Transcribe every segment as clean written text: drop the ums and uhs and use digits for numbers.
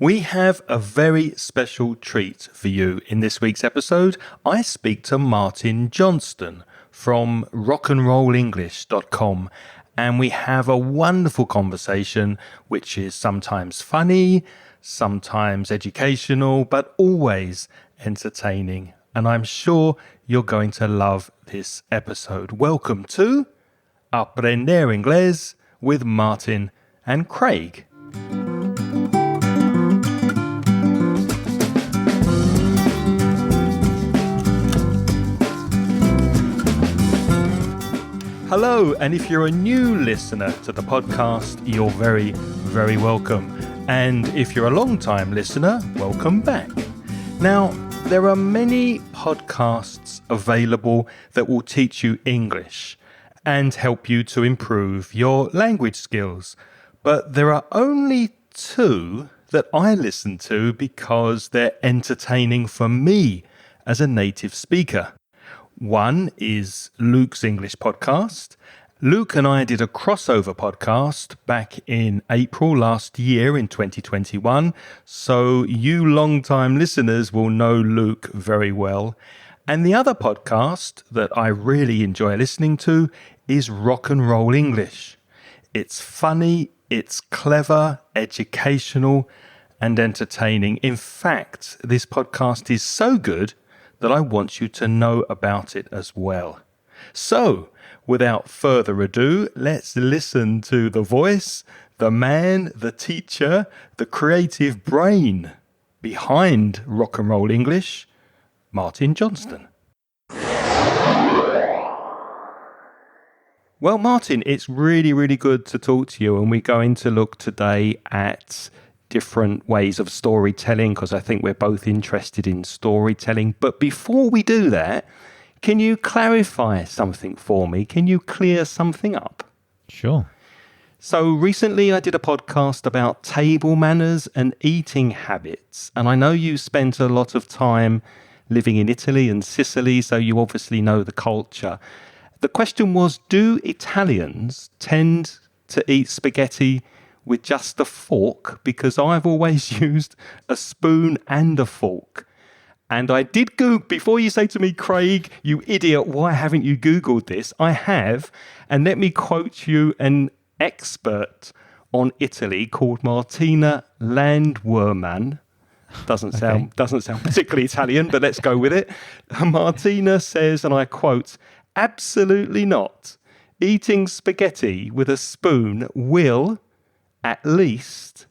We have a very special treat for you in this week's episode. I speak to Martin Johnston from rockandrollenglish.com, and we have a wonderful conversation which is sometimes funny, sometimes educational, but always entertaining. And I'm sure you're going to love this episode. Welcome to Aprender Inglés with Martin and Craig. Hello, and if you're a new listener to the podcast, you're very, very welcome. And if you're a long-time listener, welcome back. Now, there are many podcasts available that will teach you English and help you to improve your language skills. But there are only two that I listen to because they're entertaining for me as a native speaker. One is Luke's English podcast. Luke and I did a crossover podcast back in April last year in 2021. So you long-time listeners will know Luke very well. And the other podcast that I really enjoy listening to is Rock and Roll English. It's funny, it's clever, educational, and entertaining. In fact, this podcast is so good that I want you to know about it as well. So, without further ado, let's listen to the voice, the man, the teacher, the creative brain behind Rock and Roll English, Martin Johnston. Well, Martin, it's really, really good to talk to you, and we're going to look today at different ways of storytelling because I think we're both interested in storytelling. But before we do that, can you clarify something for me? Can you clear something up? Sure. So recently I did a podcast about table manners and eating habits. And I know you spent a lot of time living in Italy and Sicily, so you obviously know the culture. The question was, do Italians tend to eat spaghetti with just a fork? Because I've always used a spoon and a fork. And I did Google, before you say to me, Craig, you idiot, why haven't you Googled this? I have, and let me quote you an expert on Italy called Martina Landwerman. Doesn't sound particularly Italian, but let's go with it. Martina says, and I quote, "Absolutely not. Eating spaghetti with a spoon will, at least,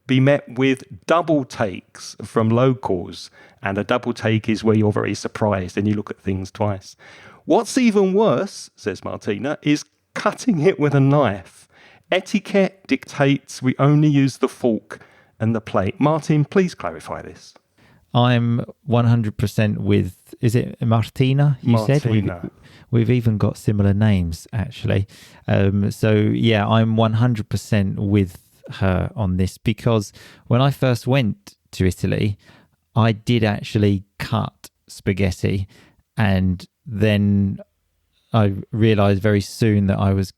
be met with double takes from locals." And a double take is where you're very surprised and you look at things twice. What's even worse, says Martina, is cutting it with a knife. Etiquette dictates we only use the fork and the plate. Martin, please clarify this. I'm 100% with, is it Martina? Martina. Said? We've even got similar names, actually. So, yeah, I'm 100% with her on this because when I first went to Italy, I did actually cut spaghetti, and then I realised very soon that I was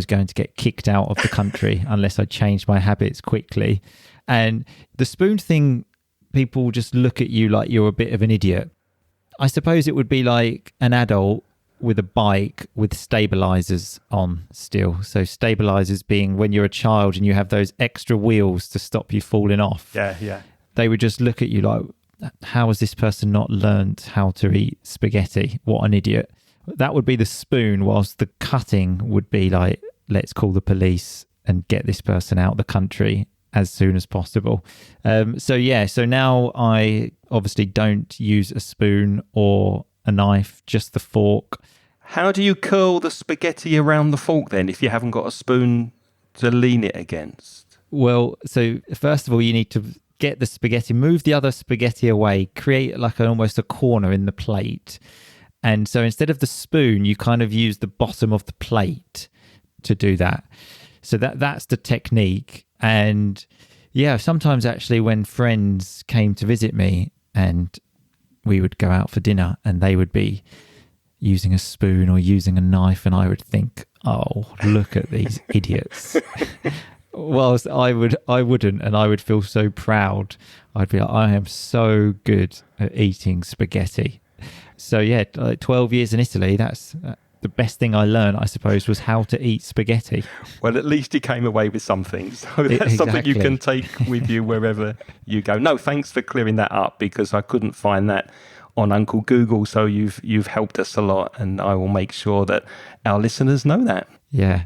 going to get kicked out of the country unless I changed my habits quickly. And the spoon thing, people just look at you like you're a bit of an idiot. I suppose it would be like an adult with a bike with stabilizers on still. So stabilizers being when you're a child and you have those extra wheels to stop you falling off. Yeah. They would just look at you like, how has this person not learned how to eat spaghetti? What an idiot. That would be the spoon, whilst the cutting would be like, let's call the police and get this person out of the country as soon as possible. So now I obviously don't use a spoon or a knife, just the fork. How do you curl the spaghetti around the fork then if you haven't got a spoon to lean it against? Well, so first of all, you need to get the spaghetti, move the other spaghetti away, create like almost a corner in the plate. And so instead of the spoon, you kind of use the bottom of the plate to do that. So that's the technique. And yeah, sometimes actually when friends came to visit me and we would go out for dinner and they would be using a spoon or using a knife, and I would think, oh, look at these idiots. whilst I wouldn't, and I would feel so proud. I'd be like, I am so good at eating spaghetti. So yeah, like 12 years in Italy, that's the best thing I learned, I suppose, was how to eat spaghetti. Well, at least you came away with something. So that's something you can take with you wherever you go. No, thanks for clearing that up, because I couldn't find that on Uncle Google. So you've helped us a lot, and I will make sure that our listeners know that. Yeah.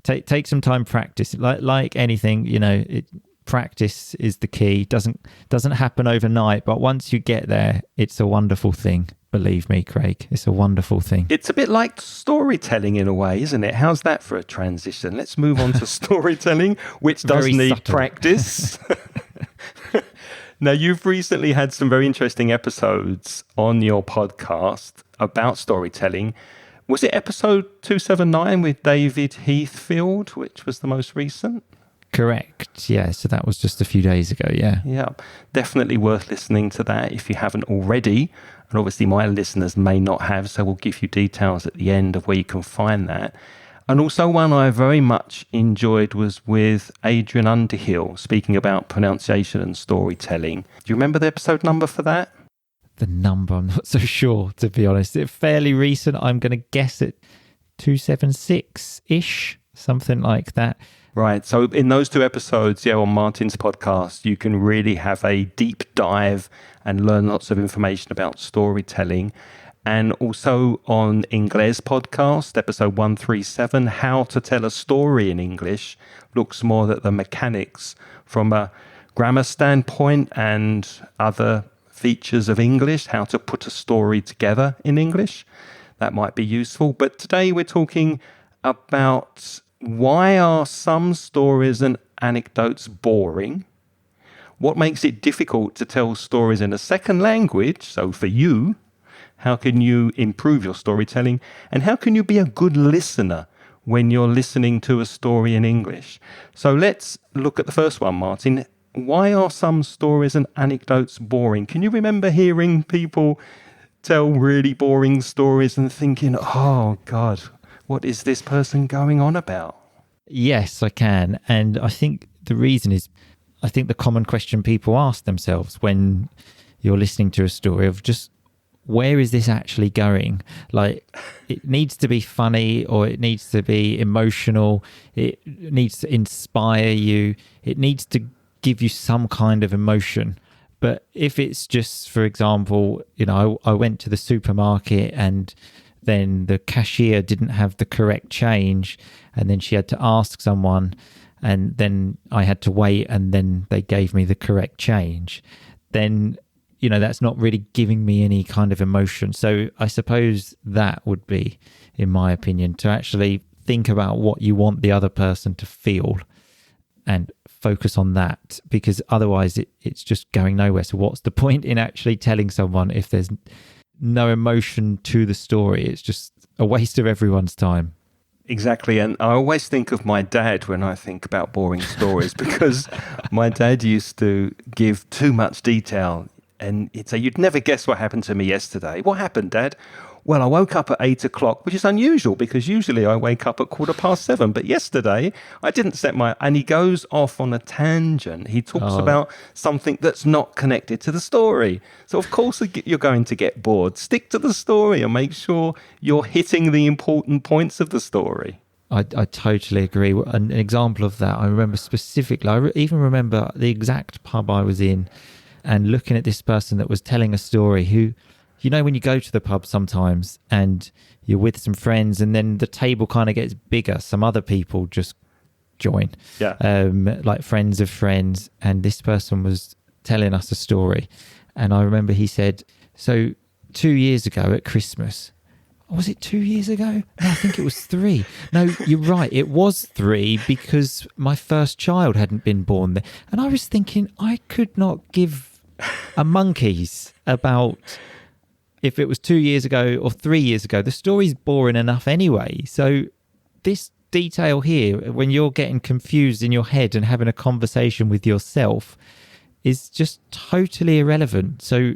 Take some time, practice. Like anything, practice is the key. Doesn't happen overnight, but once you get there, it's a wonderful thing. Believe me, Craig, it's a wonderful thing. It's a bit like storytelling in a way, isn't it? How's that for a transition? Let's move on to storytelling, which does need subtle practice. Now, you've recently had some very interesting episodes on your podcast about storytelling. Was it episode 279 with David Heathfield, which was the most recent? Correct. Yeah. So that was just a few days ago. Yeah. Yeah. Definitely worth listening to that if you haven't already. And obviously my listeners may not have, so we'll give you details at the end of where you can find that. And also one I very much enjoyed was with Adrian Underhill, speaking about pronunciation and storytelling. Do you remember the episode number for that? The number, I'm not so sure, to be honest. It's fairly recent. I'm going to guess it 276-ish, something like that. Right. So in those two episodes, on Martin's podcast, you can really have a deep dive and learn lots of information about storytelling. And also on Ingles podcast, episode 137, How to Tell a Story in English, looks more at the mechanics from a grammar standpoint and other features of English, how to put a story together in English. That might be useful. But today we're talking about why are some stories and anecdotes boring? What makes it difficult to tell stories in a second language? So for you, how can you improve your storytelling? And how can you be a good listener when you're listening to a story in English? So let's look at the first one, Martin. Why are some stories and anecdotes boring? Can you remember hearing people tell really boring stories and thinking, oh God, what is this person going on about? Yes, I can. And I think the reason is, I think the common question people ask themselves when you're listening to a story of just, where is this actually going? Like, it needs to be funny, or it needs to be emotional. It needs to inspire you. It needs to give you some kind of emotion. But if it's just, for example, I went to the supermarket and then the cashier didn't have the correct change, and then she had to ask someone, and then I had to wait, and then they gave me the correct change, then that's not really giving me any kind of emotion. So I suppose that would be, in my opinion, to actually think about what you want the other person to feel and focus on that, because otherwise it's just going nowhere. So what's the point in actually telling someone if there's no emotion to the story? It's just a waste of everyone's time. Exactly. And I always think of my dad when I think about boring stories, because my dad used to give too much detail. And he'd say, you'd never guess what happened to me yesterday. What happened, Dad? Well, I woke up at 8 o'clock, which is unusual because usually I wake up at 7:15. But yesterday I didn't set my... And he goes off on a tangent. He talks about something that's not connected to the story. So, of course, you're going to get bored. Stick to the story and make sure you're hitting the important points of the story. I totally agree. An example of that, I remember specifically, I even remember the exact pub I was in, and looking at this person that was telling a story who, when you go to the pub sometimes and you're with some friends and then the table kind of gets bigger, some other people just join, like friends of friends. And this person was telling us a story. And I remember he said, so 2 years ago at Christmas, was it 2 years ago? No, I think it was 3. No, you're right. It was 3 because my first child hadn't been born there. And I was thinking, I could not give a monkeys about if it was 2 years ago or 3 years ago. The story's boring enough anyway. So this detail here, when you're getting confused in your head and having a conversation with yourself, is just totally irrelevant. So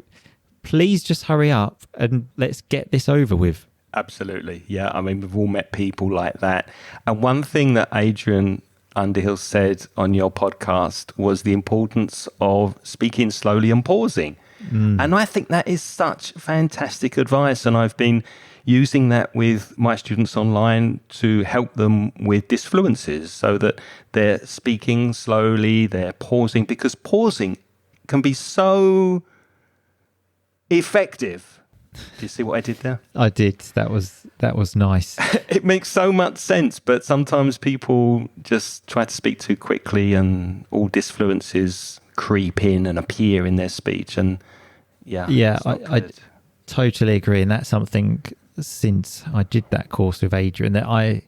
please just hurry up and let's get this over with. Absolutely. Yeah. I mean, we've all met people like that. And one thing that Adrian Underhill said on your podcast was the importance of speaking slowly and pausing. And I think that is such fantastic advice. And I've been using that with my students online to help them with disfluencies so that they're speaking slowly, they're pausing, because pausing can be so effective. Do you see what I did there? I did. That was nice. It makes so much sense, but sometimes people just try to speak too quickly and all disfluencies creep in and appear in their speech. And I totally agree. And that's something, since I did that course with Adrian, that I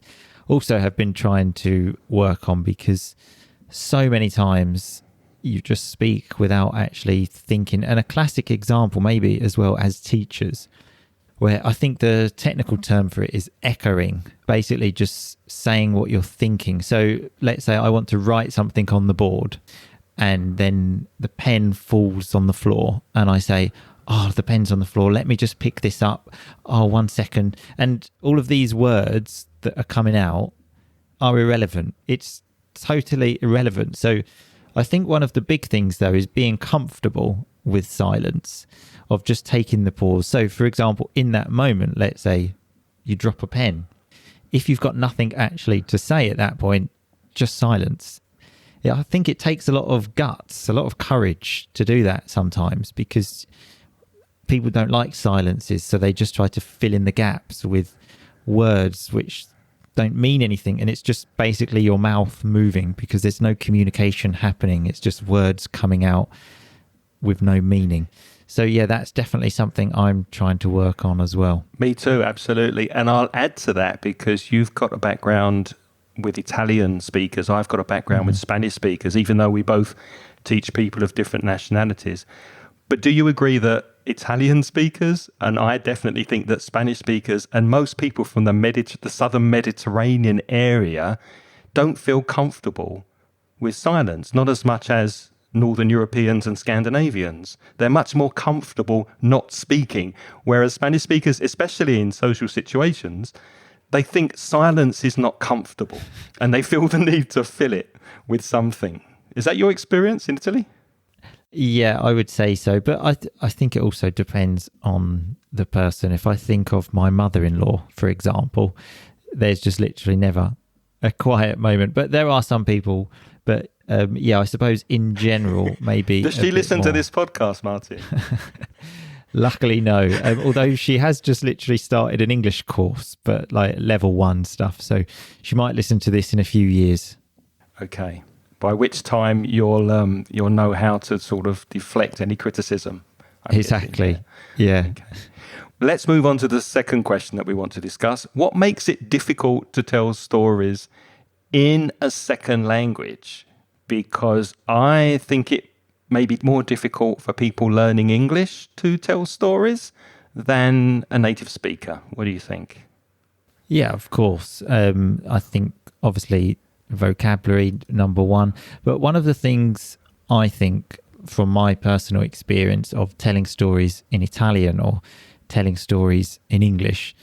also have been trying to work on, because so many times you just speak without actually thinking. And a classic example maybe as well as teachers, where I think the technical term for it is echoing, basically just saying what you're thinking. So let's say I want to write something on the board, and then the pen falls on the floor, and I say, oh, the pen's on the floor, let me just pick this up. Oh, 1 second. And all of these words that are coming out are irrelevant. It's totally irrelevant. So I think one of the big things, though, is being comfortable with silence, of just taking the pause. So, for example, in that moment, let's say you drop a pen. If you've got nothing actually to say at that point, just silence. Yeah, I think it takes a lot of guts, a lot of courage to do that sometimes, because people don't like silences, so they just try to fill in the gaps with words which don't mean anything, and it's just basically your mouth moving, because there's no communication happening. It's just words coming out with no meaning. So yeah, that's definitely something I'm trying to work on as well. Me too, absolutely. And I'll add to that, because you've got a background with Italian speakers, I've got a background with Spanish speakers, even though we both teach people of different nationalities. But do you agree that Italian speakers, and I definitely think that Spanish speakers and most people from the southern Mediterranean area don't feel comfortable with silence, not as much as Northern Europeans and Scandinavians. They're much more comfortable not speaking, whereas Spanish speakers, especially in social situations, they think silence is not comfortable and they feel the need to fill it with something. Is that your experience in Italy? Yeah, I would say so. But I think it also depends on the person. If I think of my mother-in-law, for example, there's just literally never a quiet moment. But there are some people. But I suppose in general, maybe. Does she listen to this podcast, Martin? Luckily, no. Although she has just literally started an English course, but like level 1 stuff. So she might listen to this in a few years. Okay. By which time you'll know how to sort of deflect any criticism. Exactly. Yeah. Okay. Let's move on to the second question that we want to discuss. What makes it difficult to tell stories in a second language? Because I think it may be more difficult for people learning English to tell stories than a native speaker. What do you think? Yeah, of course. I think obviously vocabulary, number one. But one of the things I think from my personal experience of telling stories in Italian or telling stories in English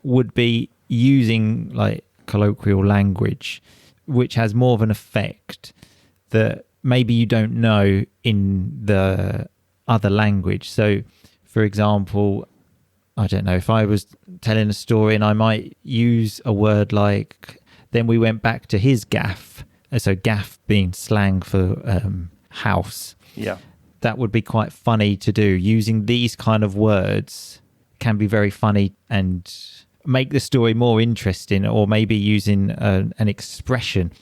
would be using like colloquial language, which has more of an effect that maybe you don't know in the other language. So, for example, I don't know, if I was telling a story and I might use a word like, then we went back to his gaff. So gaff being slang for house. Yeah. That would be quite funny to do. Using these kind of words can be very funny and make the story more interesting, or maybe using an expression.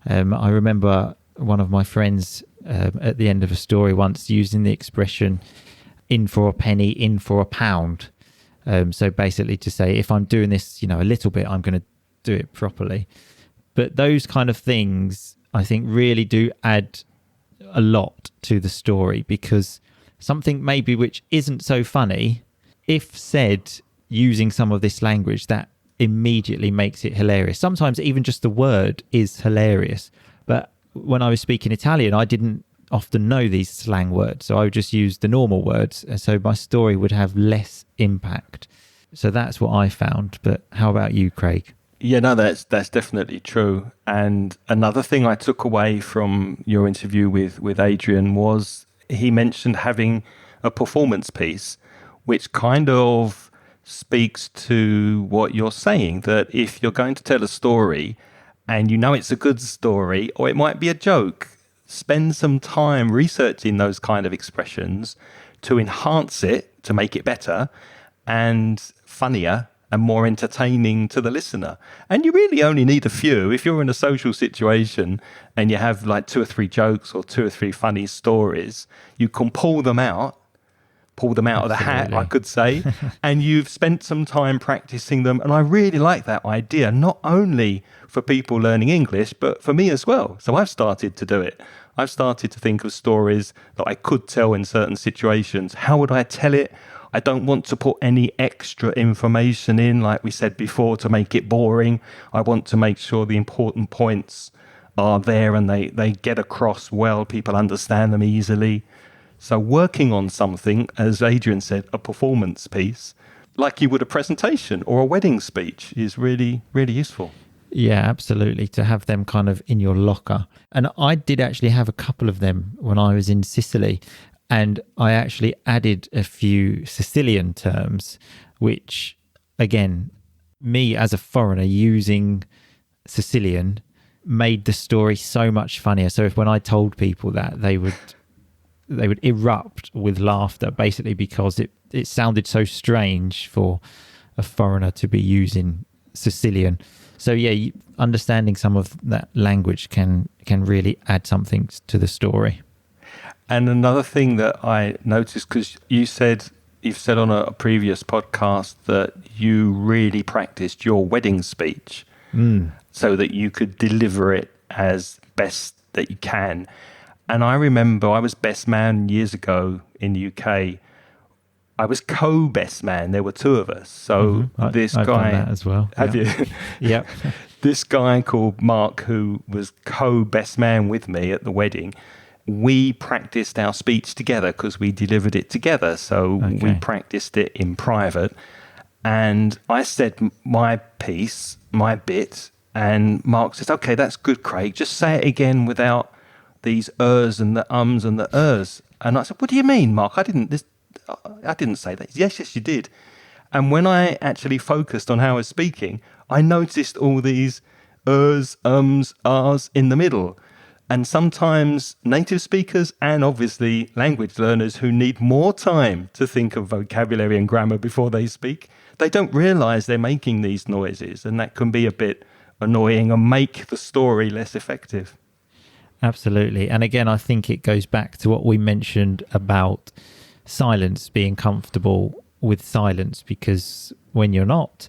I remember one of my friends at the end of a story once using the expression in for a penny, in for a pound. So basically to say, if I'm doing this, a little bit, I'm going to do it properly. But those kind of things, I think, really do add a lot to the story, because something maybe which isn't so funny, if said using some of this language, that immediately makes it hilarious. Sometimes even just the word is hilarious. But when I was speaking Italian, I didn't often know these slang words, so I would just use the normal words. So my story would have less impact. So that's what I found. But how about you, Craig? Yeah, no, that's definitely true. And another thing I took away from your interview with Adrian was he mentioned having a performance piece, which kind of speaks to what you're saying, that if you're going to tell a story and you know it's a good story or it might be a joke, spend some time researching those kind of expressions to enhance it, to make it better and funnier and more entertaining to the listener. And you really only need a few. If you're in a social situation and you have like 2 or 3 jokes or 2 or 3 funny stories, you can pull them out of the hat, I could say, and you've spent some time practicing them. And I really like that idea, not only for people learning English, but for me as well. So I've started to do it. I've started to think of stories that I could tell in certain situations. How would I tell it? I don't want to put any extra information in, like we said before, to make it boring. I want to make sure the important points are there and they get across well, people understand them easily. So working on something, as Adrian said, a performance piece, like you would a presentation or a wedding speech, is really, really useful. Yeah, absolutely. To have them kind of in your locker. And I did actually have a couple of them when I was in Sicily. And I actually added a few Sicilian terms, which, again, me as a foreigner using Sicilian made the story so much funnier. So when I told people that, they would erupt with laughter, basically because it sounded so strange for a foreigner to be using Sicilian. So yeah, understanding some of that language can really add something to the story. And another thing that I noticed, because you've said on a previous podcast that you really practiced your wedding speech so that you could deliver it as best that you can. And I remember I was best man years ago in the UK. I was co-best man. There were 2 of us. So I've guy done that as well. Have you? Yep. This guy called Mark, who was co-best man with me at the wedding, we practiced our speech together because we delivered it together. So we practiced it in private. And I said my piece, my bit, and Mark says, "Okay, that's good, Craig. Just say it again without these ers and the ums and the ers." And I said, "What do you mean, Mark? I didn't say that." Yes, you did. And when I actually focused on how I was speaking, I noticed all these ers, ums, ahs in the middle. And sometimes native speakers and obviously language learners who need more time to think of vocabulary and grammar before they speak, they don't realize they're making these noises, and that can be a bit annoying and make the story less effective. Absolutely. And again, I think it goes back to what we mentioned about silence, being comfortable with silence, because when you're not,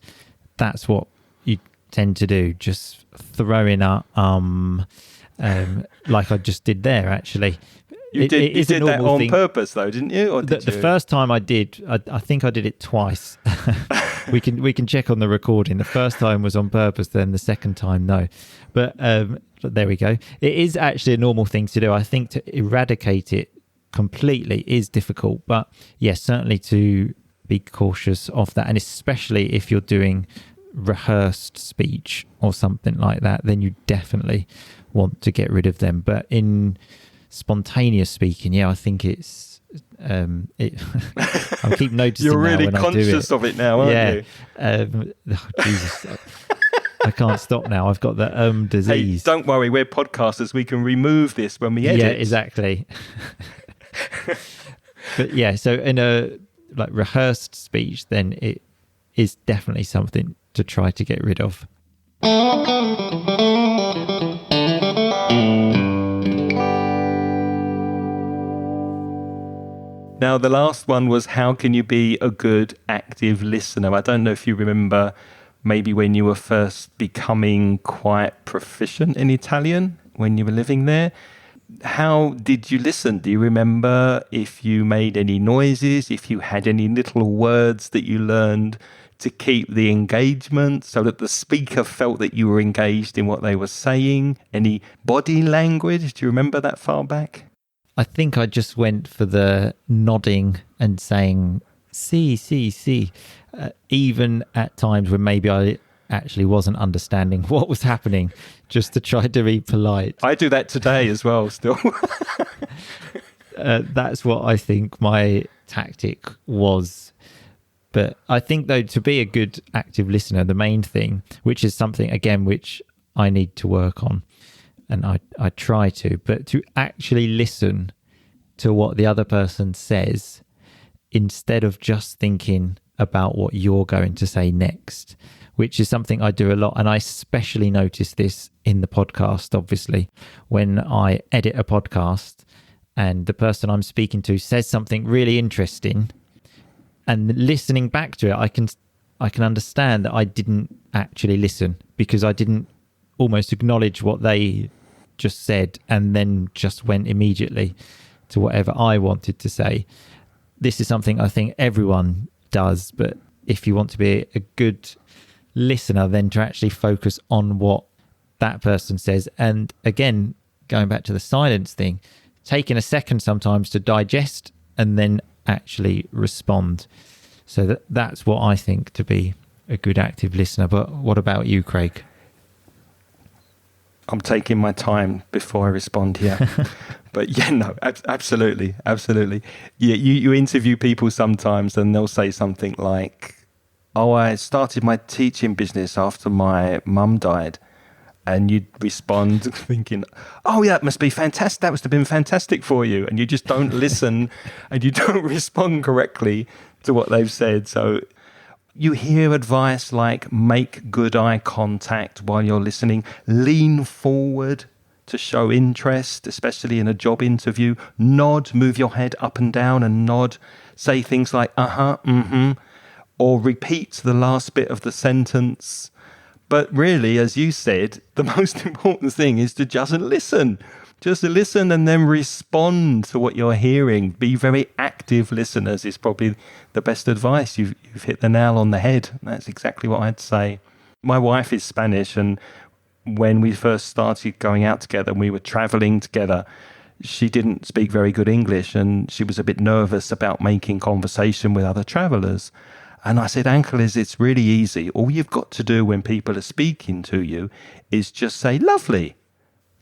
that's what you tend to do. Just throw in a like I just did there, actually. You did that on purpose, though, didn't you? Or did the first time I did, I think I did it twice. we can check on the recording. The first time was on purpose, then the second time, no. But there we go. It is actually a normal thing to do. I think to eradicate it completely is difficult. But yes, certainly to be cautious of that. And especially if you're doing rehearsed speech or something like that, then you definitely want to get rid of them. But in spontaneous speaking, yeah, I think it's I keep noticing you're really now when conscious I do it. of it now, aren't you? Oh, Jesus. I can't stop now. I've got the disease. Hey, don't worry, we're podcasters. We can remove this when we edit. Yeah, exactly. But yeah, so in a like rehearsed speech, then it is definitely something to try to get rid of. Now, the last one was, how can you be a good active listener? I don't know if you remember maybe when you were first becoming quite proficient in Italian when you were living there. How did you listen? Do you remember if you made any noises, if you had any little words that you learned to keep the engagement so that the speaker felt that you were engaged in what they were saying? Any body language? Do you remember that far back? I think I just went for the nodding and saying, see, even at times when maybe I actually wasn't understanding what was happening, just to try to be polite. I do that today as well, still. That's what I think my tactic was. But I think, though, to be a good active listener, the main thing, which is something, again, which I need to work on, and I try to, but to actually listen to what the other person says instead of just thinking about what you're going to say next, which is something I do a lot. And I especially notice this in the podcast, obviously, when I edit a podcast and the person I'm speaking to says something really interesting, and listening back to it, I can understand that I didn't actually listen because I didn't almost acknowledge what they just said and then just went immediately to whatever I wanted to say. This is something I think everyone does, but if you want to be a good listener, then to actually focus on what that person says. And again, going back to the silence thing, taking a second sometimes to digest and then actually respond. So that's what I think to be a good active listener. But what about you, Craig? I'm taking my time before I respond here. But yeah, no, absolutely. Yeah, you interview people sometimes and they'll say something like, oh, I started my teaching business after my mum died. And you'd respond thinking, oh, yeah, that must be fantastic. That must have been fantastic for you. And you just don't listen and you don't respond correctly to what they've said. So you hear advice like make good eye contact while you're listening, lean forward to show interest, especially in a job interview, nod, move your head up and down and nod, say things like, or repeat the last bit of the sentence. But really, as you said, the most important thing is to just listen. Just listen and then respond to what you're hearing. Be very active listeners is probably the best advice. You've hit the nail on the head. That's exactly what I'd say. My wife is Spanish, and when we first started going out together and we were traveling together, she didn't speak very good English and she was a bit nervous about making conversation with other travelers. And I said, Angeles, it's really easy. All you've got to do when people are speaking to you is just say, lovely,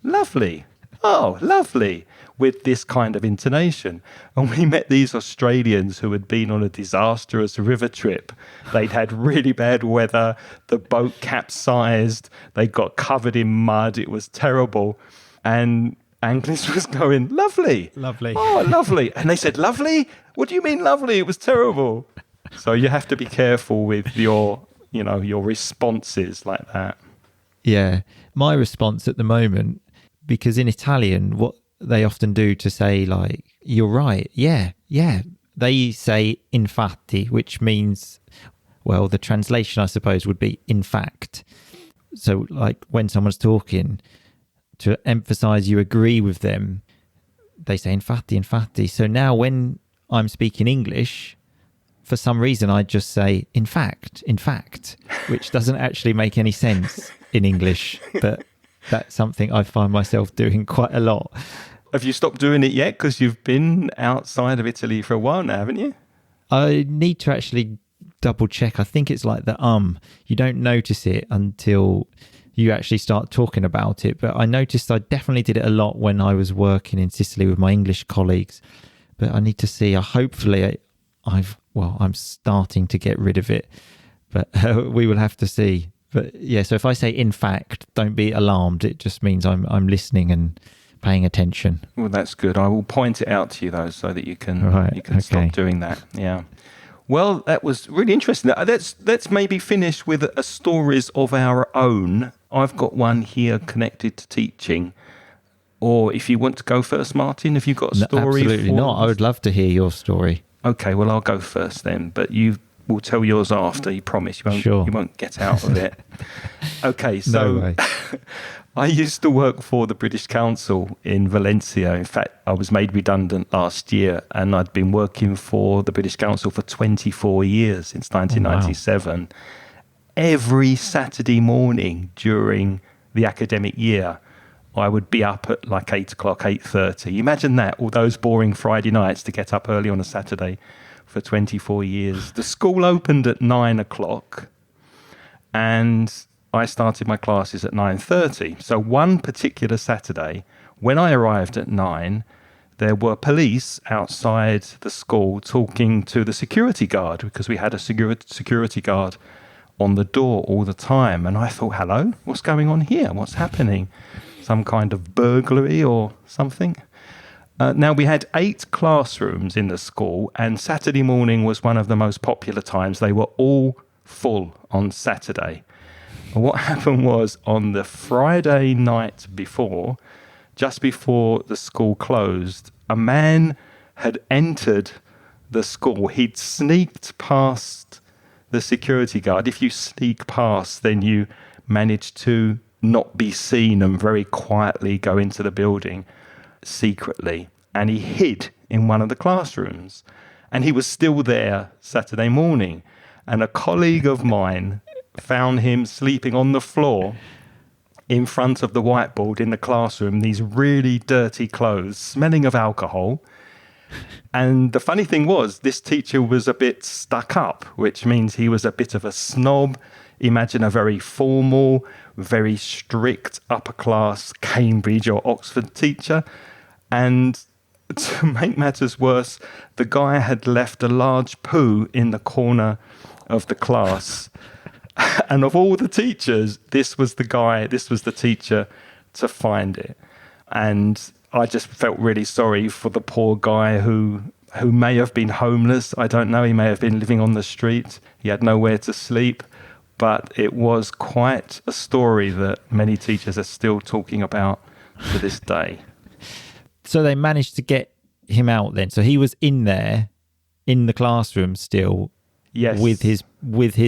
lovely, oh, lovely, with this kind of intonation. And we met these Australians who had been on a disastrous river trip. They'd had really bad weather. The boat capsized. They got covered in mud. It was terrible. And Angeles was going, lovely. Lovely. Oh, lovely. And they said, lovely? What do you mean lovely? It was terrible. So you have to be careful with your responses like that. Yeah. My response at the moment, because in Italian, what they often do to say like, you're right. Yeah. They say infatti, which means, well, the translation, I suppose, would be in fact. So like when someone's talking, to emphasize you agree with them, they say infatti. So now when I'm speaking English, for some reason, I just say, in fact, which doesn't actually make any sense in English, but that's something I find myself doing quite a lot. Have you stopped doing it yet? Because you've been outside of Italy for a while now, haven't you? I need to actually double check. I think it's like the you don't notice it until you actually start talking about it. But I noticed I definitely did it a lot when I was working in Sicily with my English colleagues. But I need to see, I'm starting to get rid of it, but we will have to see. But yeah, so if I say in fact, don't be alarmed. It just means I'm listening and paying attention. Well, that's good. I will point it out to you though, so that you can stop doing that. Yeah. Well, that was really interesting. Let's maybe finish with a stories of our own. I've got one here connected to teaching. Or if you want to go first, Martin, have you got a story? Absolutely not. I would love to hear your story. Okay, well, I'll go first then, but you will tell yours after, you promise. You won't get out of it. Okay, so No way. I used to work for the British Council in Valencia. In fact, I was made redundant last year, and I'd been working for the British Council for 24 years, since 1997. Oh, wow. Every Saturday morning during the academic year, I would be up at like 8 o'clock, 8:30. Imagine that, all those boring Friday nights to get up early on a Saturday for 24 years. The school opened at 9 o'clock and I started my classes at 9:30. So one particular Saturday, when I arrived at 9, there were police outside the school talking to the security guard, because we had a security guard on the door all the time. And I thought, hello, what's going on here? What's happening? Some kind of burglary or something? Now, we had 8 classrooms in the school, and Saturday morning was one of the most popular times. They were all full on Saturday. And what happened was, on the Friday night before, just before the school closed, a man had entered the school. He'd sneaked past the security guard. If you sneak past, then you manage to not be seen and very quietly go into the building secretly. And he hid in one of the classrooms. And he was still there Saturday morning. And a colleague of mine found him sleeping on the floor in front of the whiteboard in the classroom, these really dirty clothes, smelling of alcohol. And the funny thing was, this teacher was a bit stuck up, which means he was a bit of a snob. Imagine a very formal, very strict upper class Cambridge or Oxford teacher. And to make matters worse, the guy had left a large poo in the corner of the class. And of all the teachers, this was the teacher to find it. And I just felt really sorry for the poor guy who may have been homeless. I don't know. He may have been living on the street. He had nowhere to sleep. But it was quite a story that many teachers are still talking about to this day. So they managed to get him out then. So he was in there, in the classroom still, yes, with his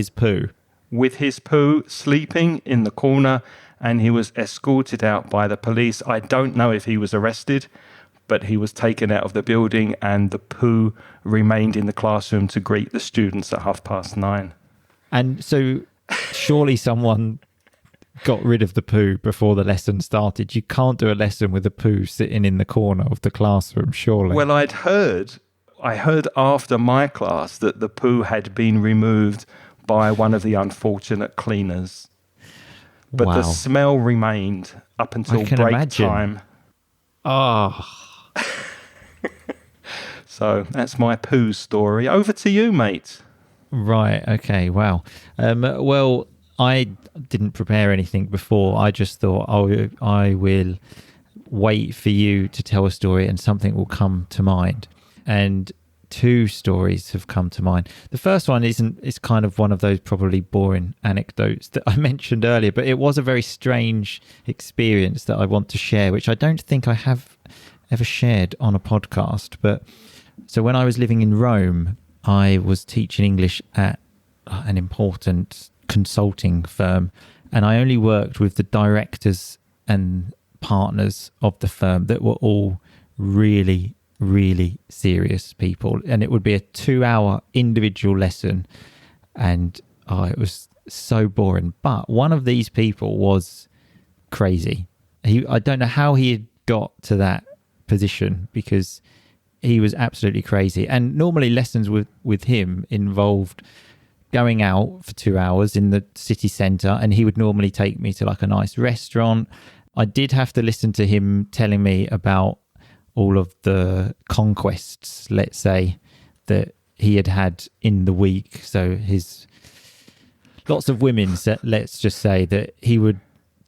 poo. With his poo, sleeping in the corner, and he was escorted out by the police. I don't know if he was arrested, but he was taken out of the building, and the poo remained in the classroom to greet the students at 9:30. And so surely someone got rid of the poo before the lesson started. You can't do a lesson with a poo sitting in the corner of the classroom, surely. Well, I heard after my class that the poo had been removed by one of the unfortunate cleaners. But wow. The smell remained up until break time. Oh. So that's my poo story. Over to you, mate. Right. Okay. Wow. Well, I didn't prepare anything before. I just thought, I will wait for you to tell a story and something will come to mind. And 2 stories have come to mind. The first one it's kind of one of those probably boring anecdotes that I mentioned earlier, but it was a very strange experience that I want to share, which I don't think I have ever shared on a podcast. But so when I was living in Rome, I was teaching English at an important consulting firm, and I only worked with the directors and partners of the firm that were all really, really serious people. And it would be a 2-hour individual lesson, and it was so boring. But one of these people was crazy. I don't know how he had got to that position, because he was absolutely crazy. And normally lessons with him involved going out for 2 hours in the city centre, and he would normally take me to like a nice restaurant. I did have to listen to him telling me about all of the conquests, let's say, that he had in the week. So his lots of women, let's just say, that he would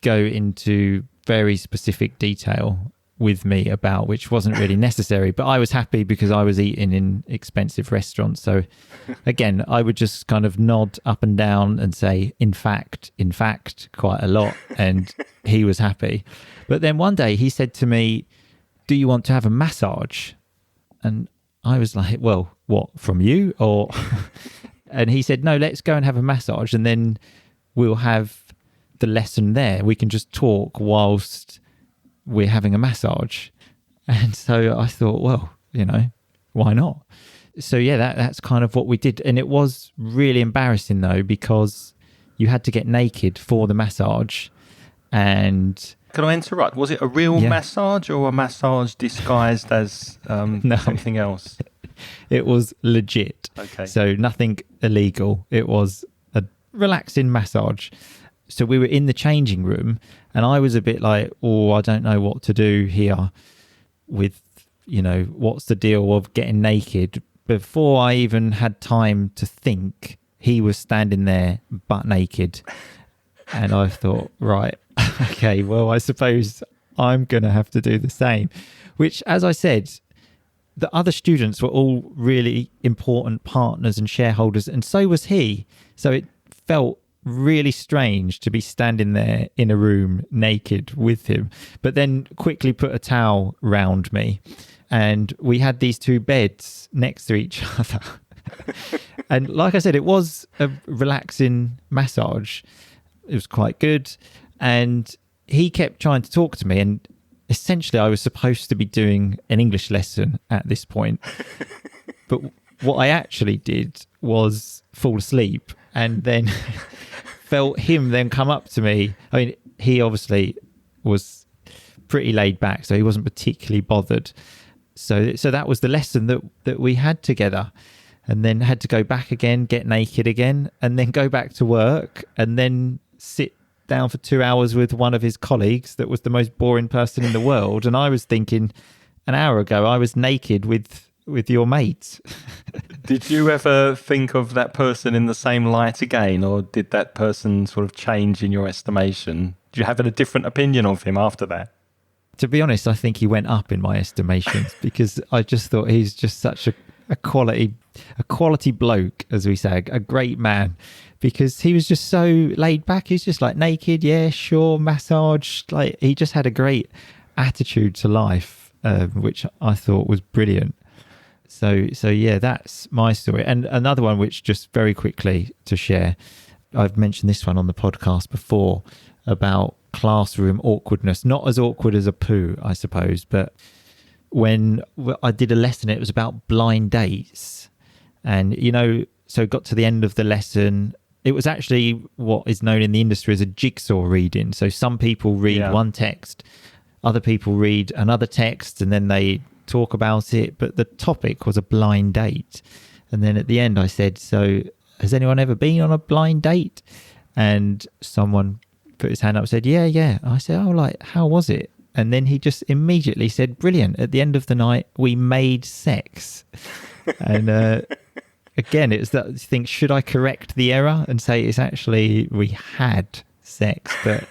go into very specific detail with me about, which wasn't really necessary, but I was happy because I was eating in expensive restaurants. So again, I would just kind of nod up and down and say, in fact, quite a lot. And he was happy. But then one day he said to me, do you want to have a massage? And I was like, well, what, from you? Or, and he said, no, let's go and have a massage, and then we'll have the lesson there. We can just talk whilst we're having a massage. And so I thought, well, why not? So yeah, that's kind of what we did. And it was really embarrassing though, because you had to get naked for the massage. And can I interrupt? Was it a real massage or a massage disguised as something else? It was legit. Okay. So nothing illegal. It was a relaxing massage. So we were in the changing room and I was a bit like, oh, I don't know what to do here with, what's the deal of getting naked? Before I even had time to think, he was standing there butt naked. And I thought, right, okay, well, I suppose I'm going to have to do the same. Which, as I said, the other students were all really important partners and shareholders, and so was he. So it felt really strange to be standing there in a room naked with him, but then quickly put a towel round me. And we had these two beds next to each other. And like I said, it was a relaxing massage. It was quite good. And he kept trying to talk to me. And essentially, I was supposed to be doing an English lesson at this point. But what I actually did was fall asleep and then felt him then come up to me. I mean, he obviously was pretty laid back, so he wasn't particularly bothered. So that was the lesson that we had together. And then had to go back again, get naked again, and then go back to work and then sit down for 2 hours with one of his colleagues that was the most boring person in the world. And I was thinking an hour ago, I was naked with your mate. Did you ever think of that person in the same light again, or did that person sort of change in your estimation? Did you have a different opinion of him after that? To be honest, I think he went up in my estimations because I just thought he's just such a quality bloke, as we say, a great man, because he was just so laid back. He's just like naked, yeah, sure, massage. Like he just had a great attitude to life, which I thought was brilliant. So yeah, that's my story. And another one, which just very quickly to share, I've mentioned this one on the podcast before about classroom awkwardness, not as awkward as a poo, I suppose, but when I did a lesson, it was about blind dates. And, so got to the end of the lesson. It was actually what is known in the industry as a jigsaw reading. So some people read one text, other people read another text, and then they talk about it. But the topic was a blind date. And then at the end, I said, so has anyone ever been on a blind date? And someone put his hand up and said, yeah. I said, how was it? And then he just immediately said, brilliant. At the end of the night, we made sex. And again, it's that you think, should I correct the error and say it's actually we had sex? But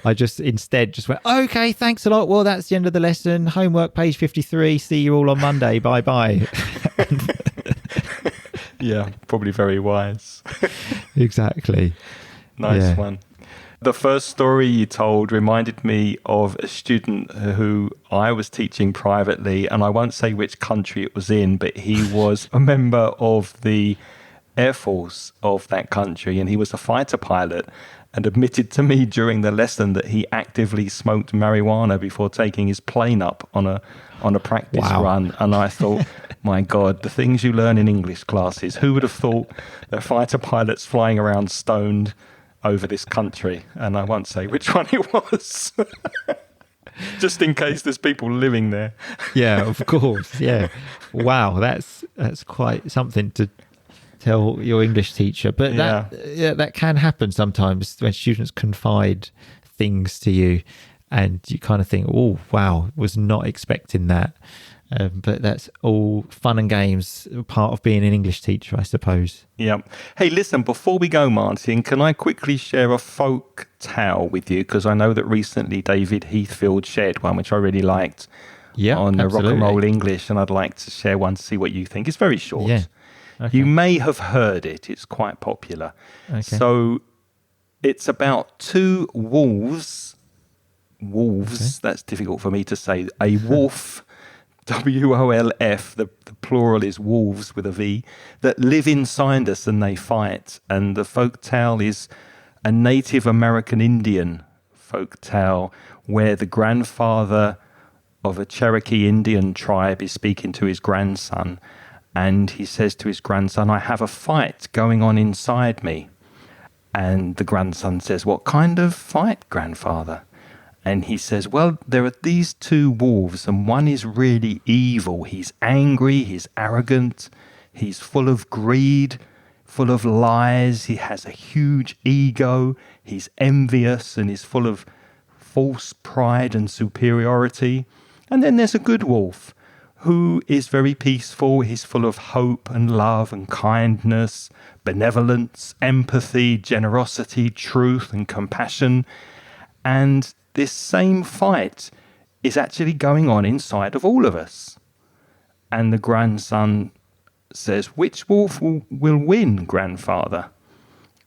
I just instead just went, okay, thanks a lot. Well, that's the end of the lesson. Homework, page 53. See you all on Monday. Bye-bye. Yeah, probably very wise. Exactly. Nice one. The first story you told reminded me of a student who I was teaching privately, and I won't say which country it was in, but he was a member of the Air Force of that country, and he was a fighter pilot, and admitted to me during the lesson that he actively smoked marijuana before taking his plane up on a practice run. And I thought, my God, the things you learn in English classes, who would have thought that fighter pilots flying around stoned over this country? And I won't say which one it was, just in case there's people living there. Yeah, of course. Yeah. Wow, that's quite something to tell your English teacher. But that can happen sometimes when students confide things to you and you kind of think, oh, wow, was not expecting that. But that's all fun and games, part of being an English teacher, I suppose. Yeah. Hey, listen, before we go, Martin, can I quickly share a folk tale with you? Because I know that recently David Heathfield shared one, which I really liked on Rock and Roll English, and I'd like to share one to see what you think. It's very short. Yeah. Okay. You may have heard it. It's quite popular. Okay. So it's about two wolves. Wolves, okay. That's difficult for me to say. A wolf... WOLF, the plural is wolves with a V, that live inside us and they fight. And the folk tale is a Native American Indian folk tale where the grandfather of a Cherokee Indian tribe is speaking to his grandson, and he says to his grandson, I have a fight going on inside me. And the grandson says, what kind of fight, grandfather? And he says, well, there are these two wolves, and one is really evil. He's angry, he's arrogant, he's full of greed, full of lies. He has a huge ego. He's envious and is full of false pride and superiority. And then there's a good wolf who is very peaceful. He's full of hope and love and kindness, benevolence, empathy, generosity, truth and compassion. And this same fight is actually going on inside of all of us. And the grandson says, which wolf will win, grandfather?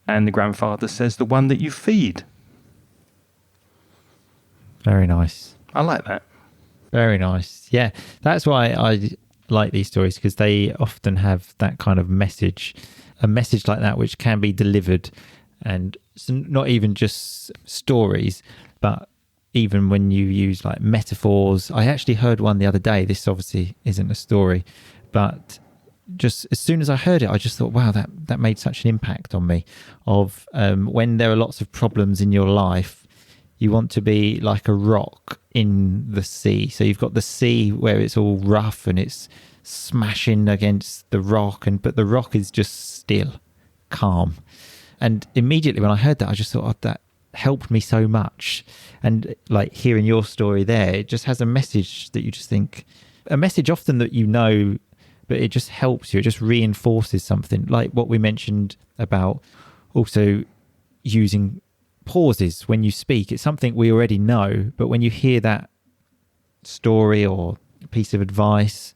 And the grandfather says, the one that you feed. Very nice. I like that. Very nice. Yeah, that's why I like these stories, because they often have that kind of message, a message like that which can be delivered, and it's not even just stories, but even when you use like metaphors. I actually heard one the other day. This obviously isn't a story, but just as soon as I heard it, I just thought, wow, that made such an impact on me, of when there are lots of problems in your life, you want to be like a rock in the sea. So you've got the sea where it's all rough and it's smashing against the rock, but the rock is just still, calm. And immediately when I heard that, I just thought, oh, that helped me so much. And like hearing your story there, it just has a message that you just think, a message often that you know, but it just helps you. It just reinforces something, like what we mentioned about also using pauses when you speak. It's something we already know, but when you hear that story or piece of advice,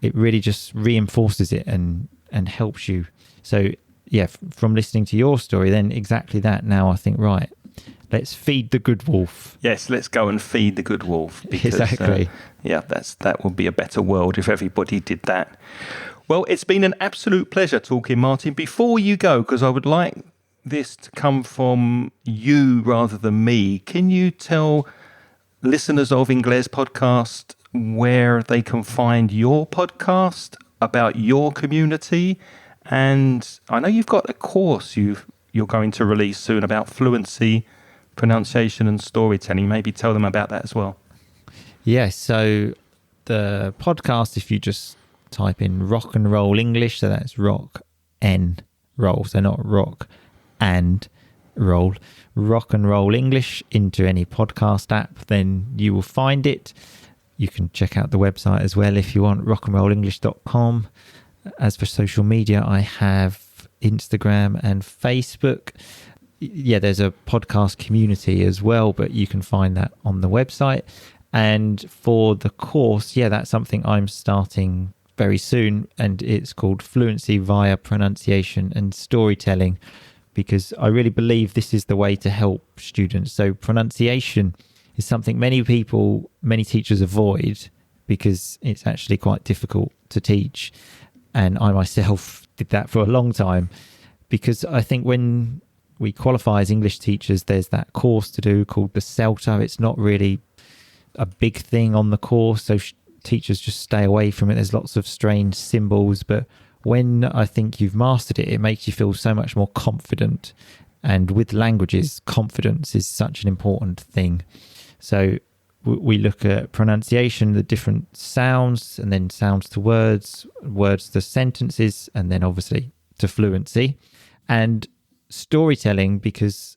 it really just reinforces it and helps you. So yeah, from listening to your story, then exactly that. Now I think, right, let's feed the good wolf. Yes, let's go and feed the good wolf. Because, exactly. That would be a better world if everybody did that. Well, it's been an absolute pleasure talking, Martin. Before you go, because I would like this to come from you rather than me, can you tell listeners of Inglés Podcast where they can find your podcast, about your community? And I know you've got a course you're going to release soon about fluency, pronunciation and storytelling. Maybe tell them about that as well. Yes, so the podcast, if you just type in Rock and Roll English, so that's rock and roll, so not rock and roll, Rock and Roll English into any podcast app, then you will find it. You can check out the website as well if you want, rockandrollenglish.com. As for social media, I have Instagram and Facebook. Yeah, there's a podcast community as well, but you can find that on the website. And for the course, yeah, that's something I'm starting very soon, and it's called Fluency via Pronunciation and Storytelling, because I really believe this is the way to help students. So pronunciation is something many teachers avoid because it's actually quite difficult to teach. And I myself did that for a long time, because I think when we qualify as English teachers, there's that course to do called the CELTA. It's not really a big thing on the course, so teachers just stay away from it. There's lots of strange symbols, but when I think you've mastered it, it makes you feel so much more confident. And with languages, confidence is such an important thing. So we look at pronunciation, the different sounds, and then sounds to words, words to sentences, and then obviously to fluency. And storytelling, because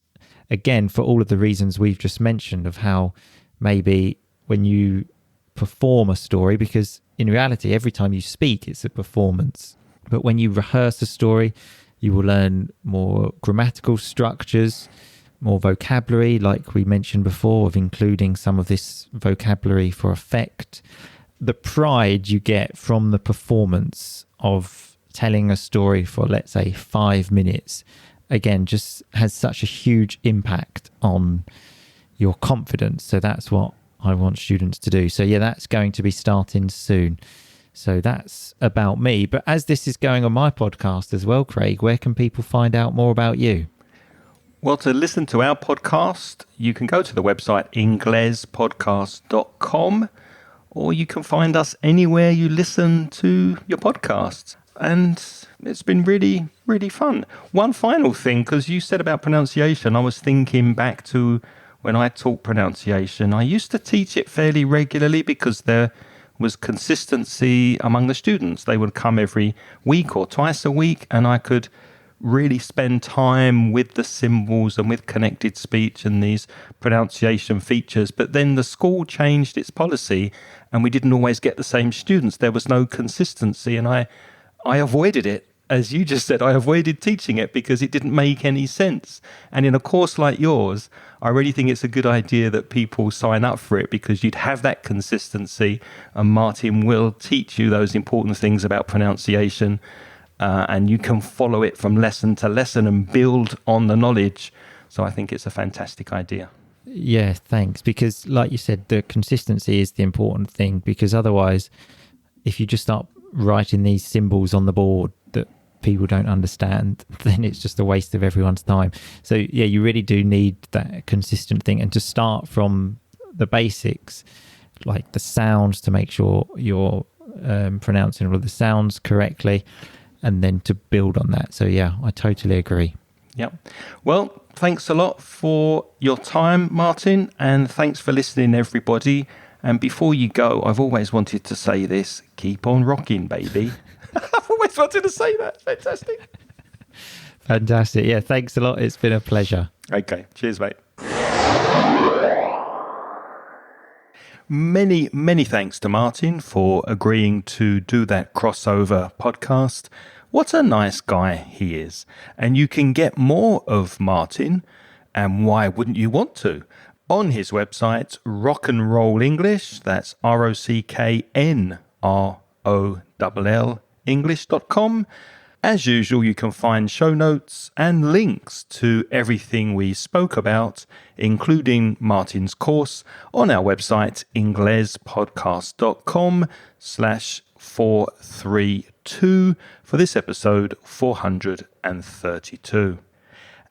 again, for all of the reasons we've just mentioned, of how maybe when you perform a story, because in reality, every time you speak, it's a performance. But when you rehearse a story, you will learn more grammatical structures, more vocabulary, like we mentioned before, of including some of this vocabulary for effect. The pride you get from the performance of telling a story for, let's say, 5 minutes, again, just has such a huge impact on your confidence. So that's what I want students to do. So yeah, that's going to be starting soon. So that's about me. But as this is going on my podcast as well, Craig, where can people find out more about you? Well, to listen to our podcast, you can go to the website inglespodcast.com, or you can find us anywhere you listen to your podcasts. And it's been really, really fun. One final thing, because you said about pronunciation, I was thinking back to when I taught pronunciation. I used to teach it fairly regularly because there was consistency among the students. They would come every week or twice a week, and I could really spend time with the symbols and with connected speech and these pronunciation features. But then the school changed its policy and we didn't always get the same students. There was no consistency, and I avoided it. As you just said, I avoided teaching it because it didn't make any sense. And in a course like yours, I really think it's a good idea that people sign up for it, because you'd have that consistency, and Martin will teach you those important things about pronunciation, and you can follow it from lesson to lesson and build on the knowledge. So I think it's a fantastic idea. Yeah, thanks. Because like you said, the consistency is the important thing, because otherwise, if you just start writing these symbols on the board that people don't understand, then it's just a waste of everyone's time. So yeah, you really do need that consistent thing, and to start from the basics, like the sounds, to make sure you're pronouncing all of the sounds correctly, and then to build on that. So yeah, I totally agree. Yeah. Well, thanks a lot for your time, Martin, and thanks for listening, everybody. And before you go, I've always wanted to say this: keep on rocking, baby. I've always wanted to say that. Fantastic. Fantastic. Yeah, thanks a lot. It's been a pleasure. Okay. Cheers, mate. Many, many thanks to Martin for agreeing to do that crossover podcast. What a nice guy he is. And you can get more of Martin, and why wouldn't you want to, on his website, Rock and Roll English. That's ROCKNROLL English.com. As usual, you can find show notes and links to everything we spoke about, including Martin's course, on our website, inglespodcast.com/432 for this episode 432.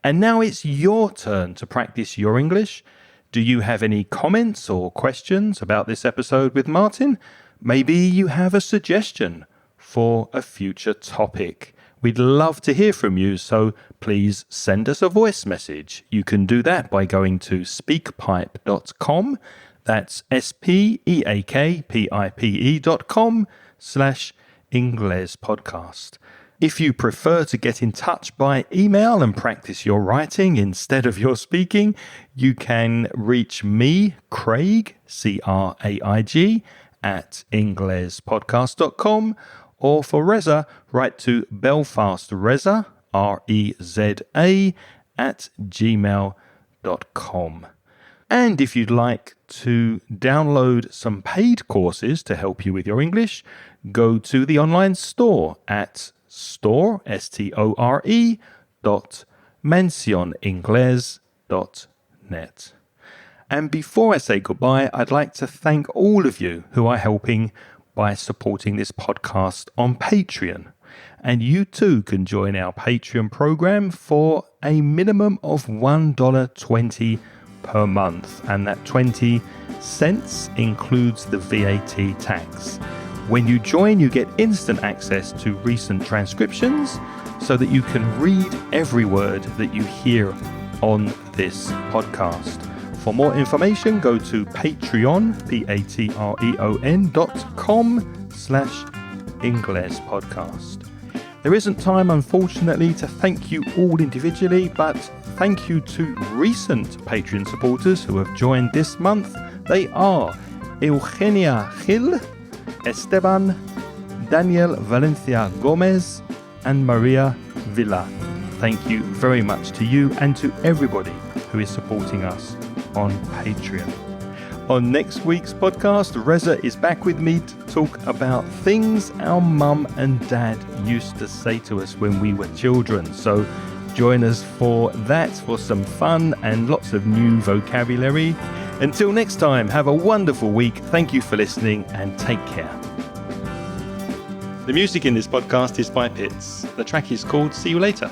And now it's your turn to practice your English. Do you have any comments or questions about this episode with Martin? Maybe you have a suggestion for a future topic. We'd love to hear from you, so please send us a voice message. You can do that by going to speakpipe.com. That's speakpipe.com/Inglespodcast. If you prefer to get in touch by email and practice your writing instead of your speaking, you can reach me, Craig, CRAIG, at inglespodcast.com, or for Reza, write to belfastreza, REZA, at gmail.com. And if you'd like to download some paid courses to help you with your English, go to the online store at store.mencioningles.net. And before I say goodbye, I'd like to thank all of you who are helping by supporting this podcast on Patreon. And you too can join our Patreon program for a minimum of $1.20 per month. And that 20 cents includes the VAT tax. When you join, you get instant access to recent transcriptions so that you can read every word that you hear on this podcast. For more information, go to Patreon, patreon.com/Inglespodcast. There isn't time, unfortunately, to thank you all individually, but thank you to recent Patreon supporters who have joined this month. They are Eugenia Gil, Esteban, Daniel Valencia Gomez, and Maria Villa. Thank you very much to you and to everybody who is supporting us on Patreon. On next week's podcast, Reza is back with me to talk about things our mum and dad used to say to us when we were children. So join us for that, for some fun and lots of new vocabulary. Until next time, have a wonderful week. Thank you for listening and take care. The music in this podcast is by Pitts. The track is called See You Later.